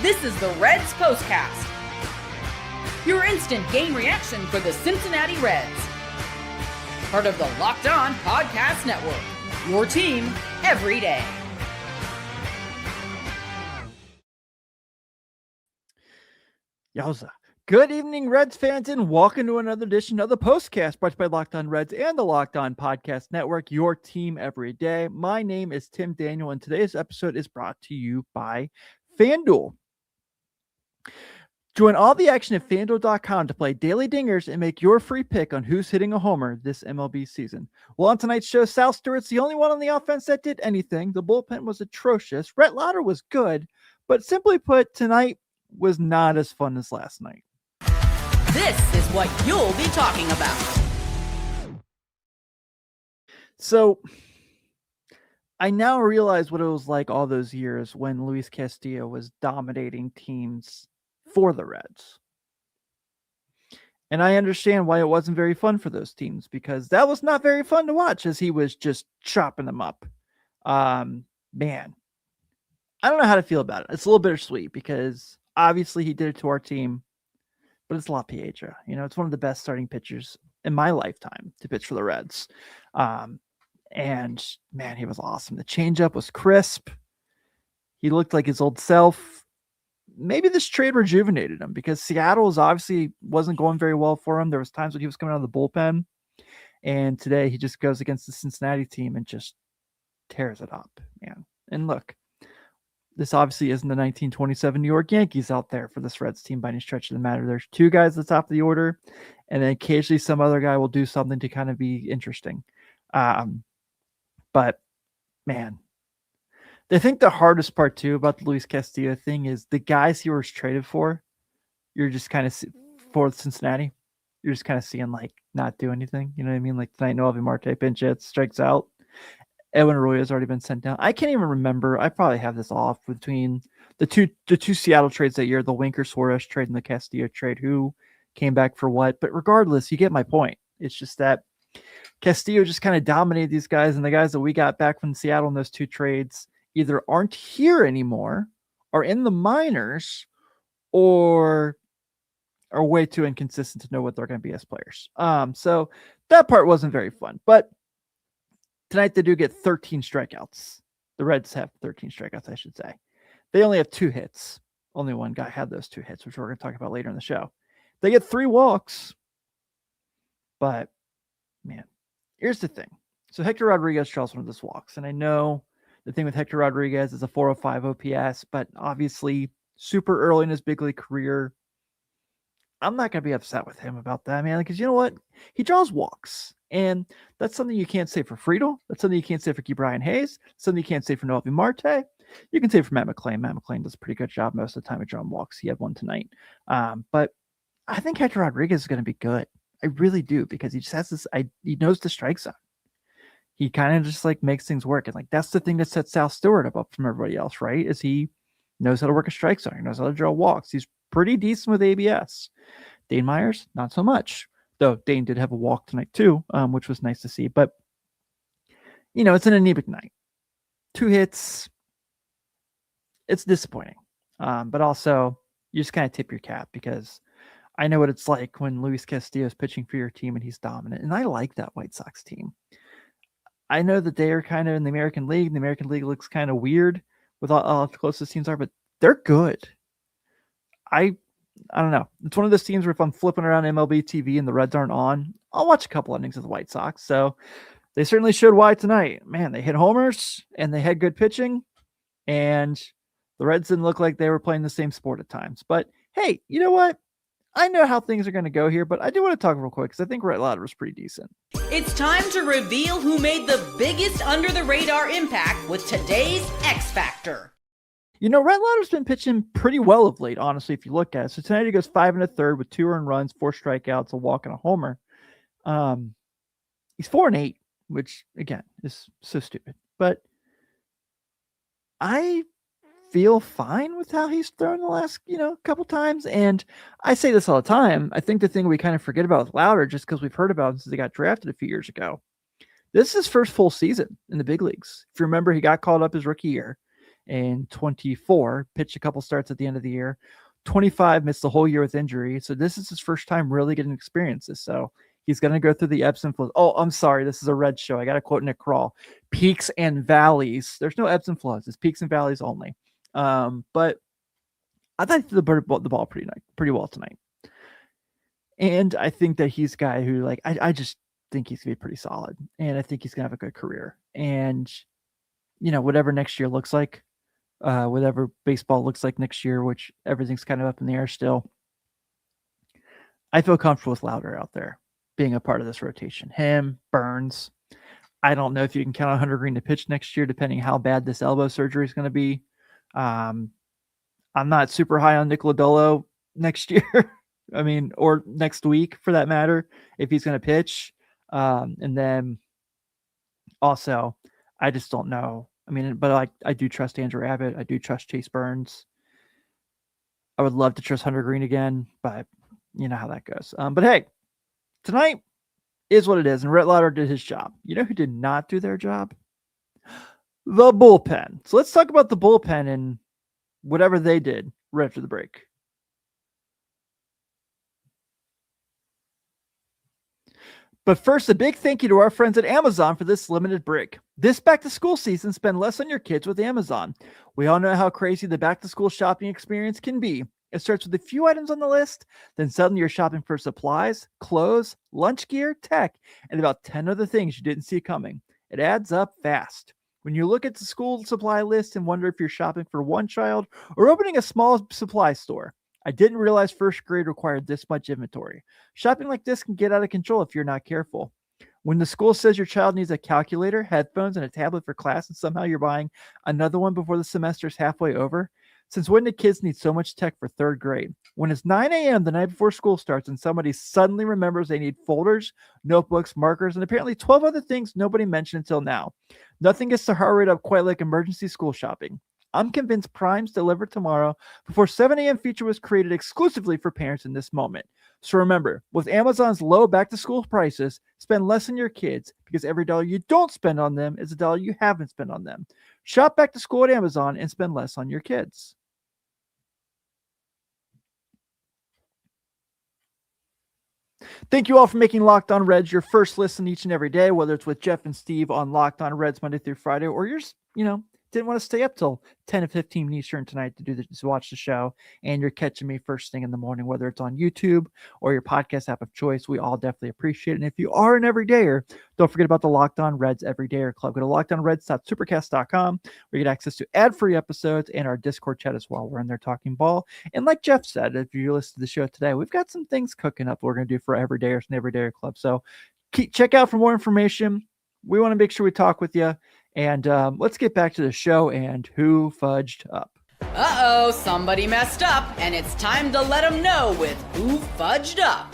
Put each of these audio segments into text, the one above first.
This is the Reds POSTCAST, your instant game reaction for the Cincinnati Reds. Part of the Locked On Podcast Network, your team every day. Yowza. Good evening, Reds fans, and welcome to another edition of the POSTCAST brought by Locked On Reds and the Locked On Podcast Network, your team every day. My name is Tim Daniel, and today's episode is brought to you by FanDuel. Join all the action at FanDuel.com to play daily dingers and make your free pick on who's hitting a homer this MLB season. Well, on tonight's show, Sal Stewart's the only one on the offense that did anything. The bullpen was atrocious. Rhett Lowder was good, but simply put, tonight was not as fun as last night. This is what you'll be talking about. So, I now realize what it was like all those years when Luis Castillo was dominating teams for the Reds. And I understand why it wasn't very fun for those teams, because that was not very fun to watch as he was just chopping them up. Man, I don't know how to feel about it. It's a little bittersweet because obviously he did it to our team, but it's La Piedra. You know, it's one of the best starting pitchers in my lifetime to pitch for the Reds. And man, he was awesome. The changeup was crisp. He looked like his old self. Maybe this trade rejuvenated him because Seattle obviously wasn't going very well for him. There was times when he was coming out of the bullpen, and today he just goes against the Cincinnati team and just tears it up, man. And look, this obviously isn't the 1927 New York Yankees out there for this Reds team by any stretch of the matter. There's two guys at the top of the order, and then occasionally some other guy will do something to kind of be interesting. But man, I think the hardest part too about the Luis Castillo thing is the guys he was traded for. You're just kind of for Cincinnati. You're just kind of seeing like not do anything. You know what I mean? Like tonight, Noelvi Marte pinch hits, strikes out. Edwin Arroyo has already been sent down. I can't even remember. I probably have this off between the two Seattle trades that year, the Winker Suarez trade and the Castillo trade. Who came back for what? But regardless, you get my point. It's just that Castillo just kind of dominated these guys, and the guys that we got back from Seattle in those two trades either aren't here anymore, are in the minors, or are way too inconsistent to know what they're going to be as players. So that part wasn't very fun. But tonight they do get 13 strikeouts. The Reds have 13 strikeouts, I should say. They only have 2 hits. Only one guy had those 2 hits, which we're going to talk about later in the show. They get 3 walks. But, man, here's the thing. So Hector Rodriguez draws one of those walks, and I know the thing with Hector Rodriguez is a 405 OPS, but obviously super early in his big league career. I'm not going to be upset with him about that, man, because you know what? He draws walks, and that's something you can't say for Friedl. That's something you can't say for Brian Hayes. Something you can't say for Noelvi Marte. You can say for Matt McClain. Matt McClain does a pretty good job most of the time at drawing walks. He had one tonight. But I think Hector Rodriguez is going to be good. I really do, because he just has this, he knows the strike zone. He kind of just like makes things work. And like, that's the thing that sets Sal Stewart up from everybody else, right? Is he knows how to work a strike zone. He knows how to draw walks. He's pretty decent with ABS. Dane Myers, not so much. Though Dane did have a walk tonight too, which was nice to see. But, you know, it's an anemic night. 2 hits. It's disappointing. But also, you just kind of tip your cap, because I know what it's like when Luis Castillo is pitching for your team and he's dominant. And I like that White Sox team. I know that they are kind of in the American League. And the American League looks kind of weird with how close those teams are, but they're good. I don't know. It's one of those teams where if I'm flipping around MLB TV and the Reds aren't on, I'll watch a couple innings of the White Sox. So they certainly showed why tonight. Man, they hit homers and they had good pitching, and the Reds didn't look like they were playing the same sport at times. But hey, you know what? I know how things are going to go here, but I do want to talk real quick because I think Rhett Lowder was pretty decent. It's time to reveal who made the biggest under-the-radar impact with today's X Factor. You know, Rhett Lowder's been pitching pretty well of late, honestly, if you look at it. So tonight he goes 5 1/3 with 2 earned runs, 4 strikeouts, a walk, and a homer. He's 4-8, which, again, is so stupid. But I feel fine with how he's thrown the last, couple times. And I say this all the time. I think the thing we kind of forget about with Lowder, just because we've heard about him since he got drafted a few years ago, this is his first full season in the big leagues. If you remember, he got called up his rookie year. in 24, pitched a couple starts at the end of the year. 25 missed the whole year with injury. So this is his first time really getting experiences. So he's going to go through the ebbs and flows. Oh, I'm sorry. This is a Red show. I got to quote Nick Kroll. Peaks and valleys. There's no ebbs and flows. It's peaks and valleys only. But I thought he threw the ball pretty well tonight. And I think that he's a guy who, like, I just think he's going to be pretty solid. And I think he's going to have a good career. And, you know, whatever next year looks like, whatever baseball looks like next year, which everything's kind of up in the air still, I feel comfortable with Lowder out there being a part of this rotation. Him, Burns. I don't know if you can count on Hunter Green to pitch next year, depending how bad this elbow surgery is going to be. I'm not super high on Nick Lodolo next year. I mean, or next week for that matter, if he's going to pitch. And then also, I just don't know. I mean, but I do trust Andrew Abbott. I do trust Chase Burns. I would love to trust Hunter Green again, but you know how that goes. But hey, tonight is what it is, and Rhett Lowder did his job. You know who did not do their job? The bullpen. So let's talk about the bullpen and whatever they did right after the break. But first, a big thank you to our friends at Amazon for this limited break. This back-to-school season, spend less on your kids with Amazon. We all know how crazy the back-to-school shopping experience can be. It starts with a few items on the list, then suddenly you're shopping for supplies, clothes, lunch gear, tech, and about 10 other things you didn't see coming. It adds up fast. When you look at the school supply list and wonder if you're shopping for one child or opening a small supply store, I didn't realize first grade required this much inventory. Shopping like this can get out of control if you're not careful. When the school says your child needs a calculator, headphones, and a tablet for class, and somehow you're buying another one before the semester is halfway over, since when do kids need so much tech for third grade? When it's 9 a.m. the night before school starts and somebody suddenly remembers they need folders, notebooks, markers, and apparently 12 other things nobody mentioned until now. Nothing gets the heart rate up quite like emergency school shopping. I'm convinced Prime's deliver tomorrow before 7 a.m. feature was created exclusively for parents in this moment. So remember, with Amazon's low back-to-school prices, spend less on your kids because every dollar you don't spend on them is a dollar you haven't spent on them. Shop back to school at Amazon and spend less on your kids. Thank you all for making Locked On Reds your first listen each and every day, whether it's with Jeff and Steve on Locked On Reds Monday through Friday, or you're just, didn't want to stay up till 10 to 15 Eastern tonight to watch the show, and you're catching me first thing in the morning, whether it's on YouTube or your podcast app of choice. We all definitely appreciate it. And if you are an everydayer, don't forget about the Locked On Reds Everydayer Club. Go to lockedonreds.supercast.com where you get access to ad-free episodes and our Discord chat as well. We're in there talking ball. And like Jeff said, if you listen to the show today, we've got some things cooking up we're going to do for everydayers and Everydayer Club. So check out for more information. We want to make sure we talk with you. And let's get back to the show and who fudged up. Uh-oh, somebody messed up, and it's time to let them know with who fudged up.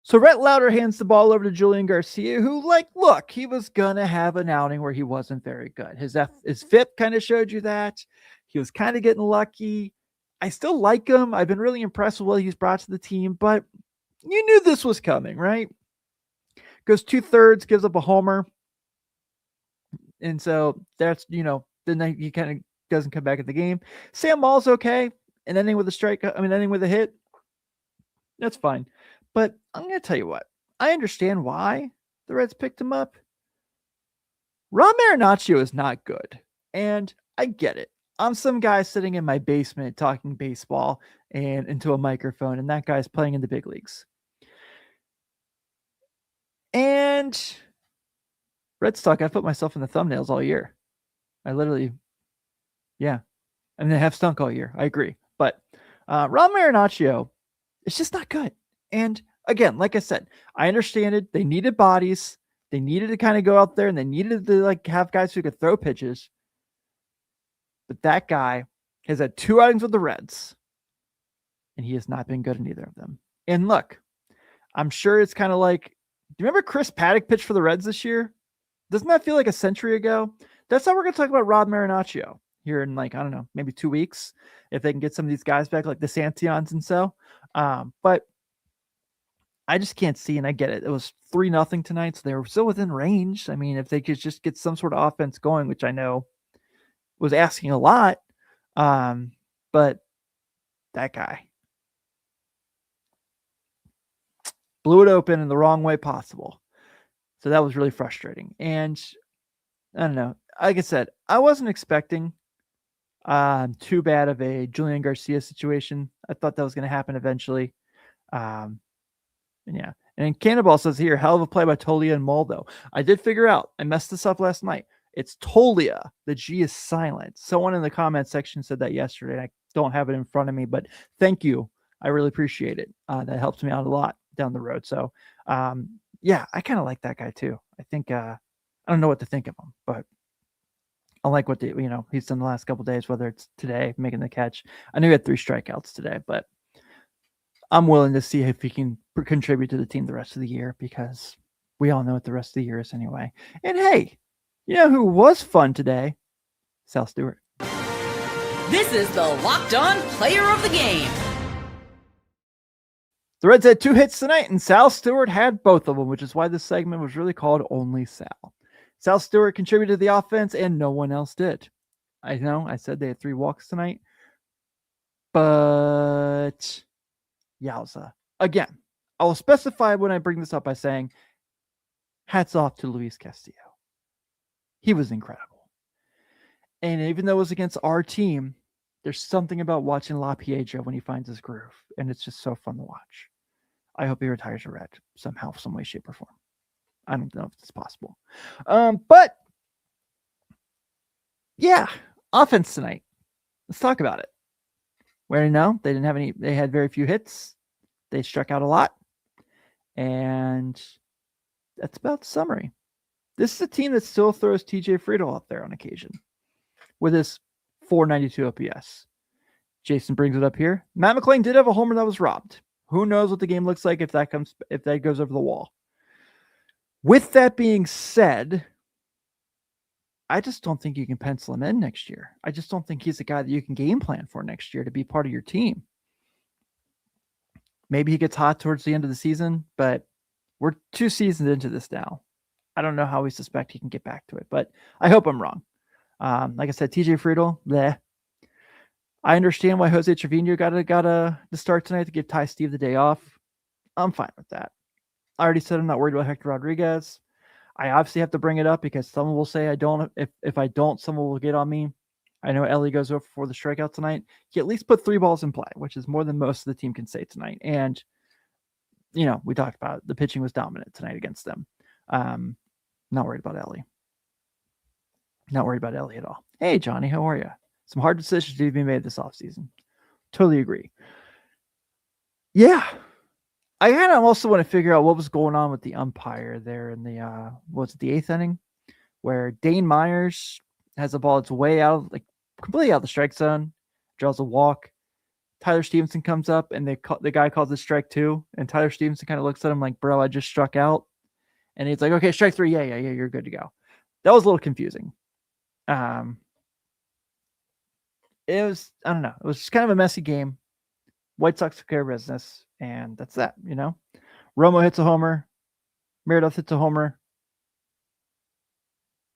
So Rhett Lowder hands the ball over to Julian Garcia, who, look, he was going to have an outing where he wasn't very good. His FIP kind of showed you that. He was kind of getting lucky. I still like him. I've been really impressed with what he's brought to the team, but you knew this was coming, right? Goes 2/3, gives up a homer. And so that's, then he kind of doesn't come back in the game. Sam Maul's okay. And ending with a hit. That's fine. But I'm going to tell you what. I understand why the Reds picked him up. Ron Marinaccio is not good. And I get it. I'm some guy sitting in my basement talking baseball and into a microphone, and that guy's playing in the big leagues. And Red Stock, I've put myself in the thumbnails all year. I literally, yeah. And they have stunk all year. I agree. But Ron Marinaccio, it's just not good. And again, like I said, I understand it. They needed bodies. They needed to kind of go out there and they needed to have guys who could throw pitches. But that guy has had 2 outings with the Reds. And he has not been good in either of them. And look, I'm sure it's kind of like, do you remember Chris Paddock pitched for the Reds this year? Doesn't that feel like a century ago? That's how we're going to talk about Rod Marinaccio here in maybe 2 weeks, if they can get some of these guys back, like the Santions and so. But I just can't see, and I get it. It was 3-0 tonight, so they were still within range. I mean, if they could just get some sort of offense going, which I know was asking a lot. But that guy blew it open in the wrong way possible. So that was really frustrating. And I don't know. Like I said, I wasn't expecting too bad of a Julian Garcia situation. I thought that was going to happen eventually. And yeah. And Cannonball says here, hell of a play by Tolia and Moldo. I did figure out, I messed this up last night. It's Tolia. The G is silent. Someone in the comment section said that yesterday. I don't have it in front of me, but thank you. I really appreciate it. That helps me out a lot down the road. So, yeah, I kind of like that guy too. I think, I don't know what to think of him, but I like what he's done the last couple of days, whether it's today making the catch. I knew he had 3 strikeouts today, but I'm willing to see if he can contribute to the team the rest of the year, because we all know what the rest of the year is anyway. And hey, you know who was fun today? Sal Stewart. This is the Locked On Player of the Game. The Reds had 2 hits tonight, and Sal Stewart had both of them, which is why this segment was really called Only Sal. Sal Stewart contributed to the offense, and no one else did. I know I said they had 3 walks tonight, but yowza. Again, I will specify when I bring this up by saying, hats off to Luis Castillo. He was incredible. And even though it was against our team, there's something about watching La Piedra when he finds his groove, and it's just so fun to watch. I hope he retires a Red somehow, some way, shape, or form. I don't know if it's possible. But yeah, offense tonight. Let's talk about it. We already know they had very few hits. They struck out a lot. And that's about the summary. This is a team that still throws TJ Friedl out there on occasion with his 492 OPS. Jason brings it up here. Matt McClain did have a homer that was robbed. Who knows what the game looks like if that goes over the wall. With that being said, I just don't think you can pencil him in next year. I just don't think he's a guy that you can game plan for next year to be part of your team. Maybe he gets hot towards the end of the season, but we're 2 seasons into this now. I don't know how we suspect he can get back to it, but I hope I'm wrong. Like I said, TJ Friedl, bleh. I understand why Jose Trevino got the start tonight to give Ty Steve the day off. I'm fine with that. I already said I'm not worried about Hector Rodriguez. I obviously have to bring it up because someone will say I don't. If I don't, someone will get on me. I know Ellie goes over for the strikeout tonight. He at least put 3 balls in play, which is more than most of the team can say tonight. And, we talked about it. The pitching was dominant tonight against them. Not worried about Ellie. Not worried about Ellie at all. Hey, Johnny, how are you? Some hard decisions to be made this offseason. Totally agree. Yeah. I kind of also want to figure out what was going on with the umpire there in the, the 8th inning, where Dane Myers has a ball that's way out, completely out of the strike zone, draws a walk. Tyler Stevenson comes up, and the guy calls it strike 2, and Tyler Stevenson kind of looks at him like, bro, I just struck out. And he's like, okay, strike 3. Yeah, you're good to go. That was a little confusing. It was, I don't know. It was just kind of a messy game. White Sox took care of business, and that's that, Romo hits a homer. Meredith hits a homer.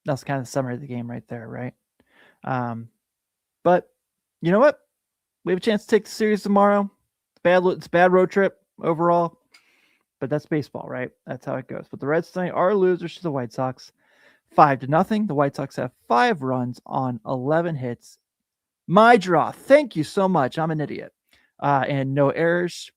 That's kind of the summary of the game right there, right? But you know what? We have a chance to take the series tomorrow. It's a bad road trip overall, but that's baseball, right? That's how it goes. But the Reds tonight are losers to the White Sox, 5-0. The White Sox have 5 runs on 11 hits. My draw. Thank you so much. I'm an idiot. And no errors.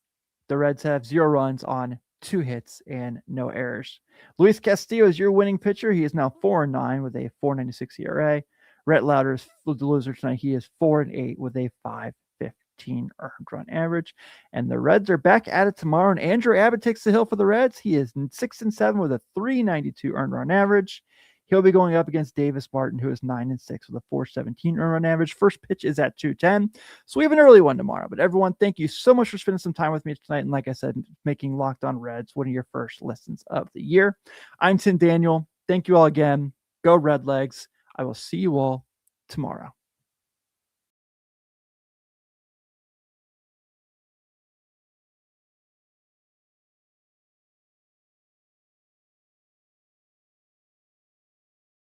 The Reds have 0 runs on 2 hits and no errors. Luis Castillo is your winning pitcher. He is now 4-9 with a 4.96 ERA. Rhett Lowder is the loser tonight. He is 4-8 with a 5.15 earned run average. And the Reds are back at it tomorrow. And Andrew Abbott takes the hill for the Reds. He is 6-7 with a 3.92 earned run average. He'll be going up against Davis Martin, who is 9-6 with a 4.17 earned run average. First pitch is at 2:10. So we have an early one tomorrow. But everyone, thank you so much for spending some time with me tonight. And like I said, making Locked On Reds one of your first listens of the year. I'm Tim Daniel. Thank you all again. Go Red Legs. I will see you all tomorrow.